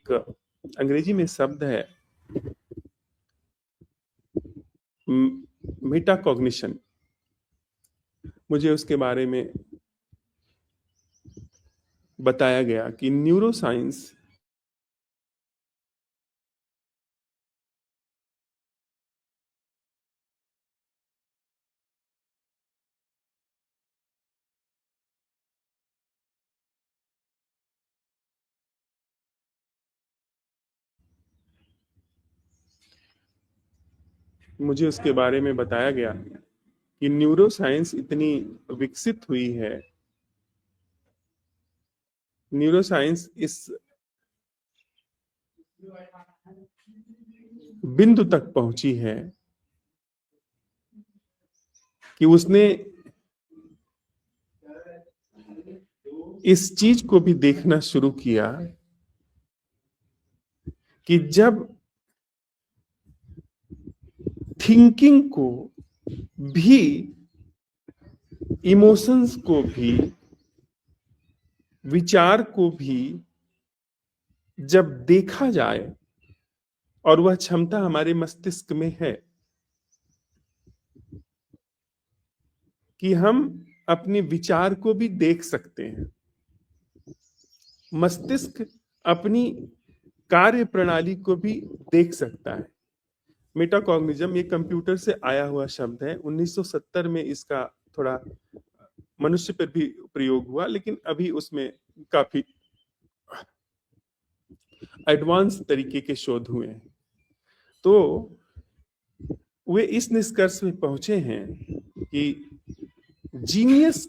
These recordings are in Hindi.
एक अंग्रेजी में शब्द है मेटाकॉग्निशन। मुझे उसके बारे में बताया गया कि न्यूरोसाइंस मुझे उसके बारे में बताया गया कि न्यूरोसाइंस इतनी विकसित हुई है, न्यूरोसाइंस इस बिंदु तक पहुंची है कि उसने इस चीज को भी देखना शुरू किया कि जब थिंकिंग को भी, इमोशंस को भी, विचार को भी जब देखा जाए और वह क्षमता हमारे मस्तिष्क में है कि हम अपने विचार को भी देख सकते हैं। मस्तिष्क अपनी कार्य प्रणाली को भी देख सकता है। मेटाकॉग्निज्म ये कंप्यूटर से आया हुआ शब्द है। 1970 में इसका थोड़ा मनुष्य पर भी प्रयोग हुआ, लेकिन अभी उसमें काफी एडवांस तरीके के शोध हुए हैं। तो वे इस निष्कर्ष में पहुंचे हैं कि जीनियस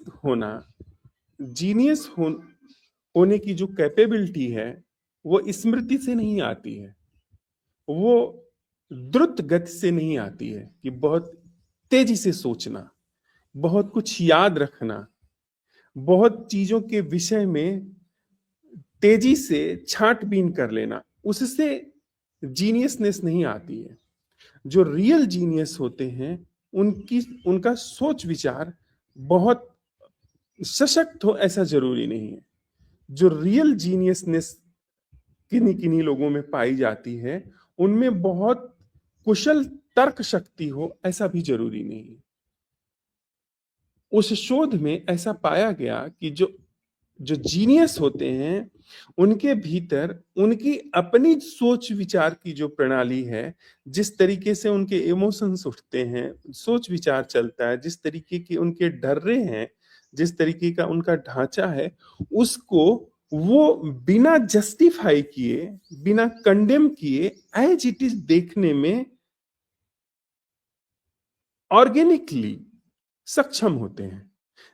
होने की जो कैपेबिलिटी है वो स्मृति से नहीं आती है, वो द्रुत गति से नहीं आती है कि बहुत तेजी से सोचना, बहुत कुछ याद रखना, बहुत चीजों के विषय में तेजी से छांटबीन कर लेना, उससे जीनियसनेस नहीं आती है। जो रियल जीनियस होते हैं उनका सोच विचार बहुत सशक्त हो ऐसा जरूरी नहीं है। जो रियल जीनियसनेस किन्हीं किन्हीं लोगों में पाई जाती है उनमें बहुत कुशल तर्क शक्ति हो ऐसा भी जरूरी नहीं है। उस शोध में ऐसा पाया गया कि जो जो जीनियस होते हैं उनके भीतर उनकी अपनी सोच विचार की जो प्रणाली है, जिस तरीके से उनके इमोशंस उठते हैं, सोच विचार चलता है, जिस तरीके की उनके डर्रे हैं, जिस तरीके का उनका ढांचा है, उसको वो बिना जस्टिफाई किए, बिना कंडेम किए एज इट इज देखने में ऑर्गेनिकली सक्षम होते हैं,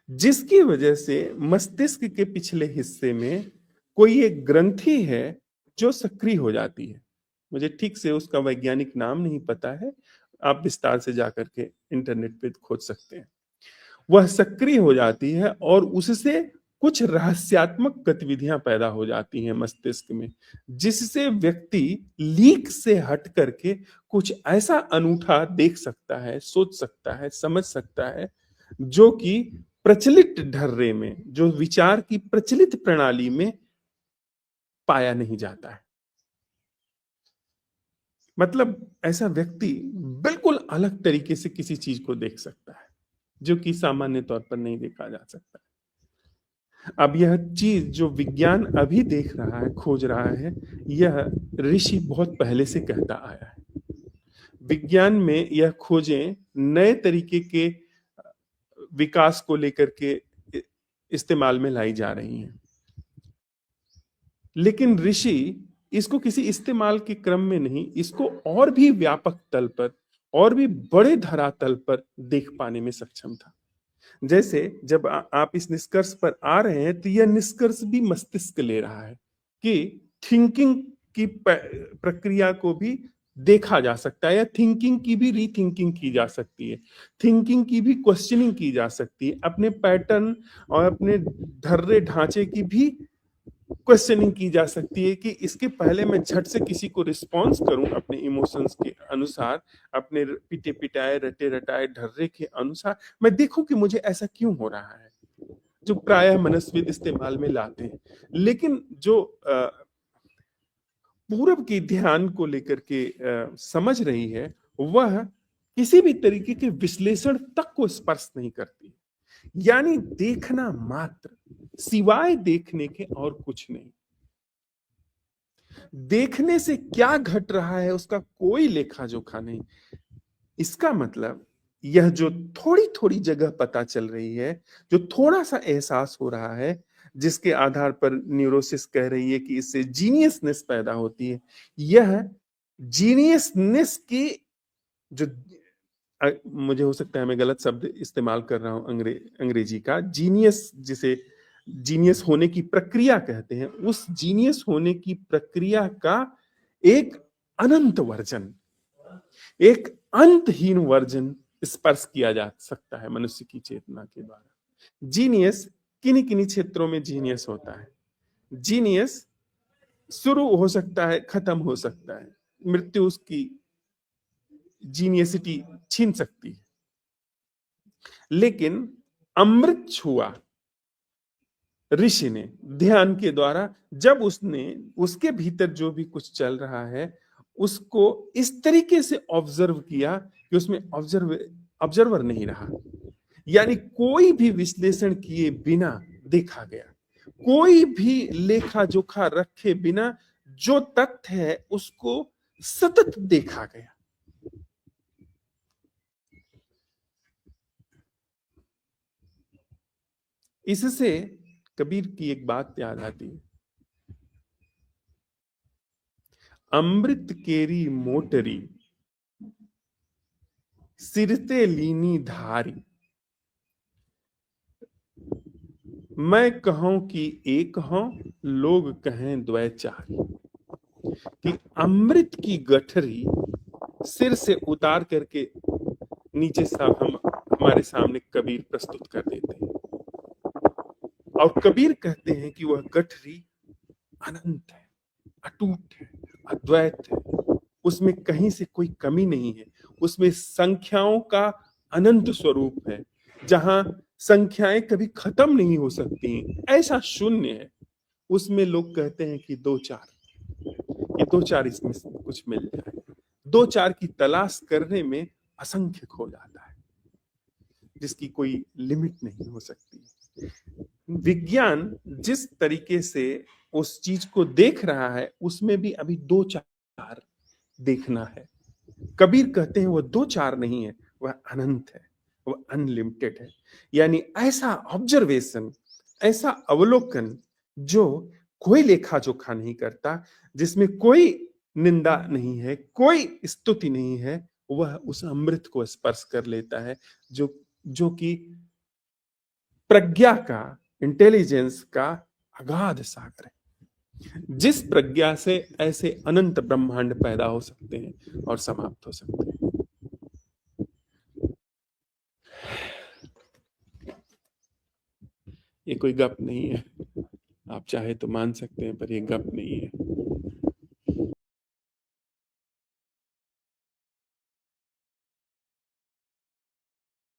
जिसकी वजह से मस्तिष्क के पिछले हिस्से में कोई एक ग्रंथि है जो सक्रिय हो जाती है। मुझे ठीक से उसका वैज्ञानिक नाम नहीं पता है, आप विस्तार से जाकर के इंटरनेट पे खोज सकते हैं। वह सक्रिय हो जाती है और उससे कुछ रहस्यात्मक गतिविधियां पैदा हो जाती हैं मस्तिष्क में, जिससे व्यक्ति लीक से हट करके कुछ ऐसा अनूठा देख सकता है, सोच सकता है, समझ सकता है, जो कि प्रचलित ढर्रे में, जो विचार की प्रचलित प्रणाली में पाया नहीं जाता है। मतलब ऐसा व्यक्ति बिल्कुल अलग तरीके से किसी चीज को देख सकता है जो कि सामान्य तौर पर नहीं देखा जा सकता। अब यह चीज जो विज्ञान अभी देख रहा है, खोज रहा है, यह ऋषि बहुत पहले से कहता आया है। विज्ञान में यह खोजें नए तरीके के विकास को लेकर के इस्तेमाल में लाई जा रही हैं, लेकिन ऋषि इसको किसी इस्तेमाल के क्रम में नहीं, इसको और भी व्यापक तल पर, और भी बड़े धरातल पर देख पाने में सक्षम था। जैसे जब आप इस निष्कर्ष पर आ रहे हैं तो यह निष्कर्ष भी मस्तिष्क ले रहा है कि थिंकिंग की प्रक्रिया को भी देखा जा सकता है, या थिंकिंग की भी रीथिंकिंग की जा सकती है, थिंकिंग की भी क्वेश्चनिंग की जा सकती है, अपने पैटर्न और अपने ढर्रे ढांचे की भी क्वेश्चनिंग की जा सकती है कि इसके पहले मैं झट से किसी को रिस्पॉन्स करूं अपने इमोशंस के अनुसार, अपने पिटे पिटाए रटे रटाए ढर्रे के अनुसार, मैं देखूं कि मुझे ऐसा क्यों हो रहा है, जो प्रायः मनस्विद इस्तेमाल में लाते हैं। लेकिन जो पूरब की ध्यान को लेकर के समझ रही है, वह किसी भी तरीके के विश्लेषण तक को स्पर्श नहीं करती। यानी देखना मात्र, सिवाय देखने के और कुछ नहीं। देखने से क्या घट रहा है उसका कोई लेखा जोखा नहीं। इसका मतलब यह जो थोड़ी थोड़ी जगह पता चल रही है, जो थोड़ा सा एहसास हो रहा है, जिसके आधार पर न्यूरोसिस कह रही है कि इससे जीनियसनेस पैदा होती है, यह जीनियसनेस की जो मुझे हो सकता है मैं गलत शब्द इस्तेमाल कर रहा हूं अंग्रेजी का, जीनियस जिसे जीनियस होने की प्रक्रिया कहते हैं, उस जीनियस होने की प्रक्रिया का एक अनंत वर्जन, एक अंतहीन वर्जन स्पर्श किया जा सकता है मनुष्य की चेतना के द्वारा। जीनियस किन्हीं किन्हीं क्षेत्रों में जीनियस होता है। जीनियस शुरू हो सकता है, खत्म हो सकता है, मृत्यु उसकी जीनियसिटी छीन सकती है। लेकिन अमृत छुआ ऋषि ने ध्यान के द्वारा, जब उसने उसके भीतर जो भी कुछ चल रहा है उसको इस तरीके से ऑब्जर्व किया कि उसमें ऑब्जर्वर नहीं रहा। यानी कोई भी विश्लेषण किए बिना देखा गया, कोई भी लेखा जोखा रखे बिना जो तथ्य है उसको सतत देखा गया। इससे कबीर की एक बात याद आती है, अमृत केरी मोटरी सिरते लीनी धारी, मैं कहूं कि एक हूं, लोग कहें द्वैचारी। कि अमृत की गठरी सिर से उतार करके नीचे साहब हम हमारे सामने कबीर प्रस्तुत कर देते हैं, और कबीर कहते हैं कि वह गठरी अनंत है, अटूट है, अद्वैत है, उसमें कहीं से कोई कमी नहीं है, उसमें संख्याओं का अनंत स्वरूप है, जहां संख्याएं कभी खत्म नहीं हो सकती, ऐसा शून्य है। उसमें लोग कहते हैं कि दो चार, ये दो चार इसमें कुछ मिल जाए, दो चार की तलाश करने में असंख्य खो जाता है, जिसकी कोई लिमिट नहीं हो सकती। विज्ञान जिस तरीके से उस चीज को देख रहा है उसमें भी अभी दो चार देखना है। कबीर कहते हैं वह दो चार नहीं है, वह अनंत है, वह अनलिमिटेड है। यानी ऐसा ऑब्जर्वेशन, ऐसा अवलोकन जो कोई लेखा जोखा नहीं करता, जिसमें कोई निंदा नहीं है, कोई स्तुति नहीं है, वह उस अमृत को स्पर्श कर लेता है, जो कि प्रज्ञा का, इंटेलिजेंस का अगाध सागर है, जिस प्रज्ञा से ऐसे अनंत ब्रह्मांड पैदा हो सकते हैं और समाप्त हो सकते हैं। ये कोई गप नहीं है, आप चाहे तो मान सकते हैं, पर ये गप नहीं है।